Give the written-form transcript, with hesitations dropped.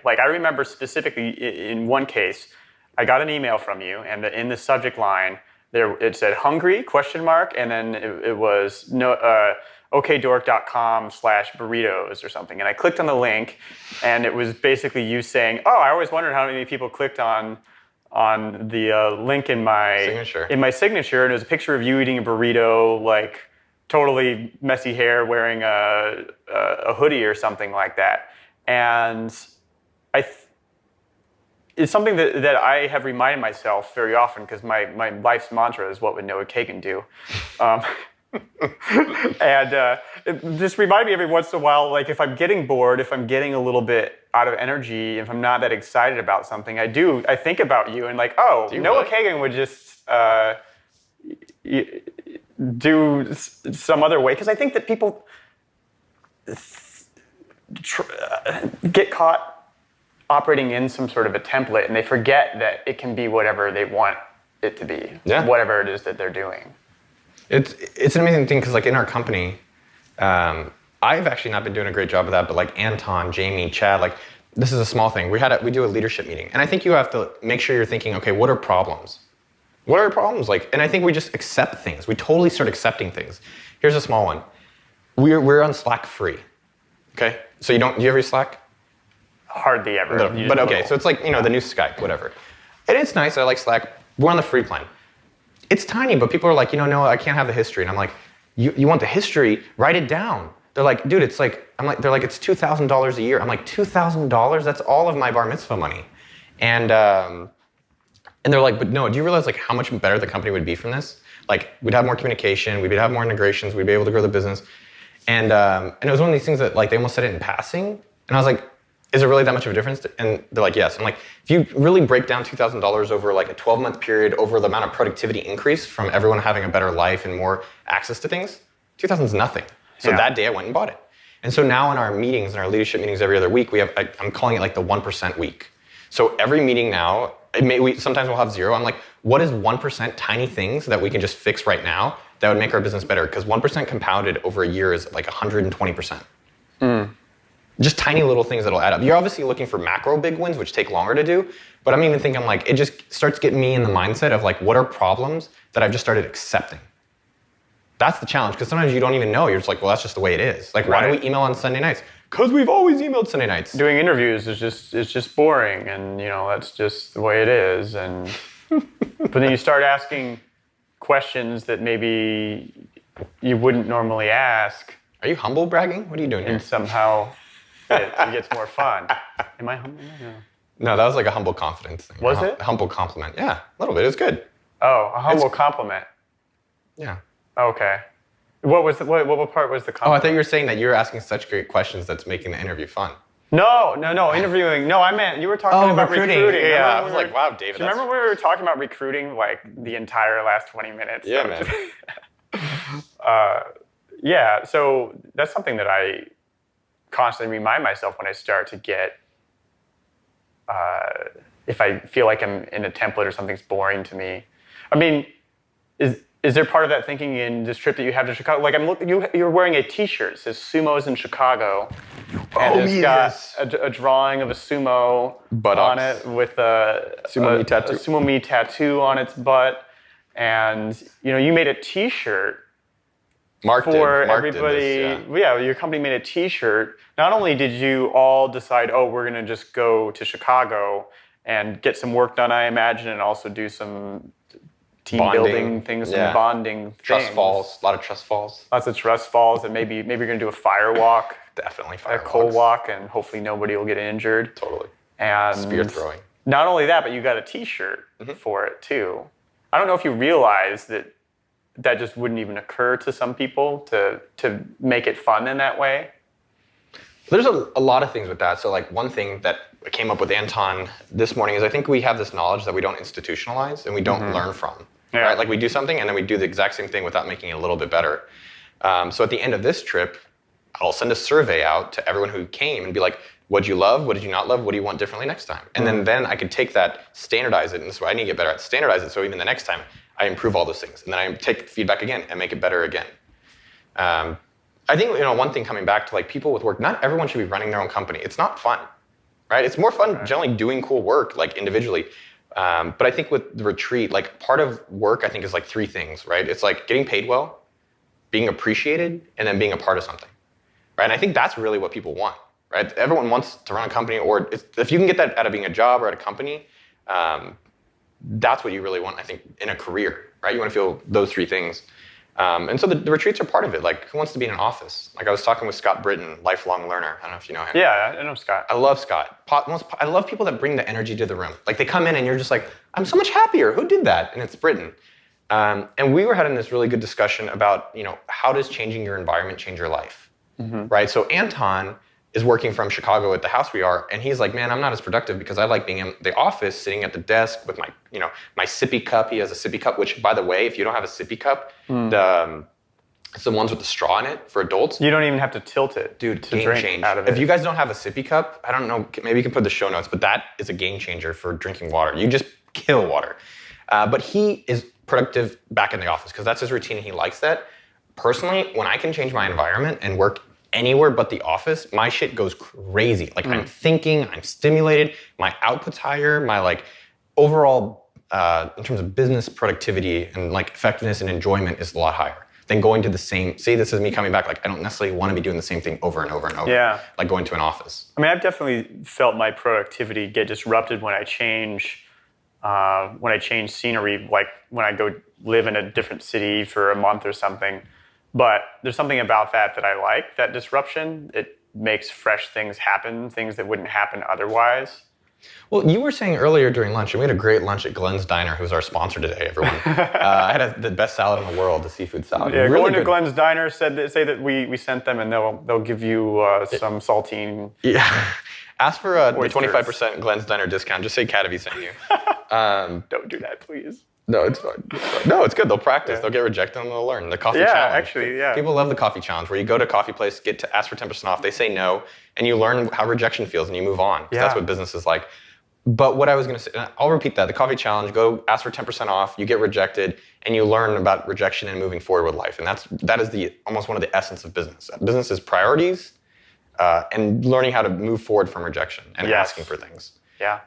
Like I remember specifically in one case, I got an email from you, and in the subject line it said "hungry?" ? And then it was okdork.com/burritos or something. And I clicked on the link, and it was basically you saying, "Oh, I always wondered how many people clicked on the link in my signature, and it was a picture of you eating a burrito, like totally messy hair, wearing a hoodie or something like that." And it's something that I have reminded myself very often, because my life's mantra is, what would Noah Kagan do? And it just reminded me every once in a while, like if I'm getting bored, if I'm getting a little bit out of energy, if I'm not that excited about something, I think about you and like, oh, Noah Kagan would just do some other way. Because I think that people get caught operating in some sort of a template, and they forget that it can be whatever they want it to be, whatever it is that they're doing. It's an amazing thing, because like in our company, I've actually not been doing a great job of that, but like Anton, Jamie, Chad, like this is a small thing. We do a leadership meeting, and I think you have to make sure you're thinking, okay, what are problems? What are problems? Like, and I think we just accept things. We totally start accepting things. Here's a small one. We're on Slack free. Okay, so do you ever use Slack? Hardly ever. But okay, so it's like, the new Skype, whatever. And it's nice, I like Slack. We're on the free plan. It's tiny, but people are like, no, I can't have the history. And I'm like, you want the history? Write it down. They're like, dude, it's like, they're like, it's $2,000 a year. I'm like, $2,000? That's all of my bar mitzvah money. And they're like, but no, do you realize like how much better the company would be from this? Like, we'd have more communication, we'd have more integrations, we'd be able to grow the business. And it was one of these things that like they almost said it in passing. And I was like, is it really that much of a difference? And they're like, yes. I'm like, if you really break down $2,000 over like a 12-month period, over the amount of productivity increase from everyone having a better life and more access to things, 2,000 is nothing. So that day I went and bought it. And so now in our meetings, in our leadership meetings every other week, I'm calling it like the 1% week. So every meeting now, sometimes we'll have zero. I'm like, what is 1% tiny things that we can just fix right now that would make our business better? Because 1% compounded over a year is like 120%. Just tiny little things that'll add up. You're obviously looking for macro big wins, which take longer to do. But I'm even thinking like, it just starts getting me in the mindset of like, what are problems that I've just started accepting? That's the challenge, because sometimes you don't even know. You're just like, well, that's just the way it is. Like, why do we email on Sunday nights? Because we've always emailed Sunday nights. Doing interviews is just boring, and that's just the way it is. And but then you start asking questions that maybe you wouldn't normally ask. Are you humble bragging? What are you doing here? And somehow it gets more fun. Am I humble? No, that was like a humble confidence thing. Was it? A humble compliment. Yeah, a little bit. It was good. Oh, a humble compliment. Yeah. Okay. What part was the compliment? Oh, I thought you were saying that you were asking such great questions that's making the interview fun. No, interviewing. No, I meant you were talking about recruiting. Yeah, I was like, wow, David. Do you remember we were talking about recruiting like the entire last 20 minutes? Yeah, man. Yeah, so that's something that I constantly remind myself when I start to get, if I feel like I'm in a template or something's boring to me. I mean, is there part of that thinking in this trip that you have to Chicago? Like you're wearing a T-shirt that says "Sumos in Chicago," and it's got a drawing of a sumo on it with a sumo me tattoo on its butt, and you made a T-shirt for everybody. Your company made a T-shirt. Not only did you all decide, oh, we're going to just go to Chicago and get some work done, I imagine, and also do some team building things, some bonding trust things. falls, a lot of trust falls. Lots of trust falls, and maybe you're going to do a fire walk. Definitely fire walks. A coal walk, and hopefully nobody will get injured. Totally. And spear throwing. Not only that, but you got a T-shirt for it too. I don't know if you realize that just wouldn't even occur to some people to make it fun in that way. There's a lot of things with that. So like one thing that I came up with Anton this morning is I think we have this knowledge that we don't institutionalize and we don't learn from. Yeah. Right? Like we do something and then we do the exact same thing without making it a little bit better. So at the end of this trip, I'll send a survey out to everyone who came and be like, what did you love? What did you not love? What do you want differently next time? And then I could take that, standardize it, and this is what I need to get better at, standardize it so even the next time I improve all those things. And then I take feedback again and make it better again. I think one thing coming back to like people with work, not everyone should be running their own company. It's not fun. right? It's more fun generally doing cool work, like individually. But I think with the retreat, like part of work, I think is like 3 things, right? It's like getting paid well, being appreciated, and then being a part of something, right? And I think that's really what people want, right? Everyone wants to run a company, or if you can get that out of being a job or at a company, that's what you really want, I think, in a career, right? You want to feel those 3 things. And so the retreats are part of it. Like, who wants to be in an office? Like, I was talking with Scott Britton, lifelong learner. I don't know if you know him. Yeah, I know Scott. I love Scott. I love people that bring the energy to the room. Like, they come in and you're just like, I'm so much happier. Who did that? And it's Britton. And we were having this really good discussion about, how does changing your environment change your life, right? So Anton is working from Chicago at the house we are, and he's like, man, I'm not as productive because I like being in the office, sitting at the desk with my, my sippy cup. He has a sippy cup, which, by the way, if you don't have a sippy cup, it's the ones with the straw in it for adults. You don't even have to tilt it, dude. to Game drink change. out of it. If you guys don't have a sippy cup, I don't know, maybe you can put the show notes, but that is a game changer for drinking water. You just kill water. But he is productive back in the office because that's his routine and he likes that. Personally, when I can change my environment and work anywhere but the office, my shit goes crazy. Like I'm thinking, I'm stimulated, my output's higher, my like overall, in terms of business productivity and like effectiveness and enjoyment is a lot higher than going to the same, see, this is me coming back, like I don't necessarily want to be doing the same thing over and over and over. Yeah. Like going to an office. I mean, I've definitely felt my productivity get disrupted when I change scenery, like when I go live in a different city for a month or something. But there's something about that I like, that disruption. It makes fresh things happen, things that wouldn't happen otherwise. Well, you were saying earlier during lunch, and we had a great lunch at Glenn's Diner, who's our sponsor today, everyone. I had the best salad in the world, the seafood salad. Yeah, really going to good. Glenn's Diner, say that we sent them, and they'll give you some saltine. Yeah. Ask for a Oysters. 25% Glenn's Diner discount. Just say Catavi sent you. Don't do that, please. No, it's fine. No, it's good. They'll practice. Yeah. They'll get rejected and they'll learn. The coffee challenge. Actually, yeah. People love the coffee challenge where you go to a coffee place, get to ask for 10% off. They say no, and you learn how rejection feels and you move on. Yeah. That's what business is like. But what I was going to say, I'll repeat that. The coffee challenge, go ask for 10% off, you get rejected, and you learn about rejection and moving forward with life. And that is almost one of the essence of business. Business is priorities and learning how to move forward from rejection and asking for things. Yeah.